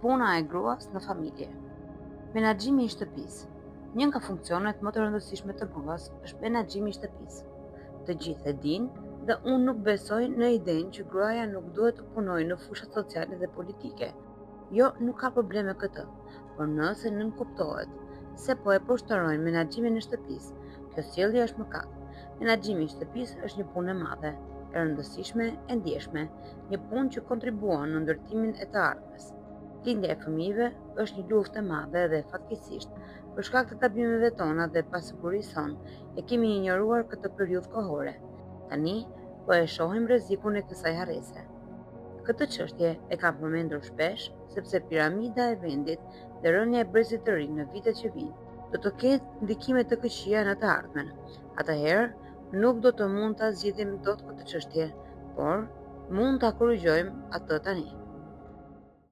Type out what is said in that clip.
Puna e gruas në familje. Menaxhimi i shtëpisë. Një nga funksionet më të rëndësishme të gruas është menaxhimi i shtëpisë. Të gjithë e dinë dhe unë nuk besoj në idenë që gruaja nuk duhet të punojë në fushat sociale dhe politike. Jo, nuk ka problem me këtë, por nëse nënkuptohet se po e poshtorojnë menaxhimin e shtëpisë, kjo sjellje është mëkat. Menaxhimi i shtëpisë është një punë e madhe, e rëndësishme, e ndjeshme, një punë që kontribuon në ndërtimin e të ardhmes. Lindja e fëmijëve është një luftë e madhe dhe fatkeqësisht, për shkak të gabimeve tona dhe pasigurisë sonë, e kemi injoruar këtë periudhë kohore. Tani, po e shohim rrezikun e kësaj harrese. Këtë çështje e kam përmendur shpesh, sepse piramida e vendit dhe rënja e brezit të rinj në vitet që vijnë do të ketë ndikime të këqija në të ardhmen. Atëherë, nuk do të mund ta zgjidhim dot këtë çështje, por mund ta korrigjojmë atë tani.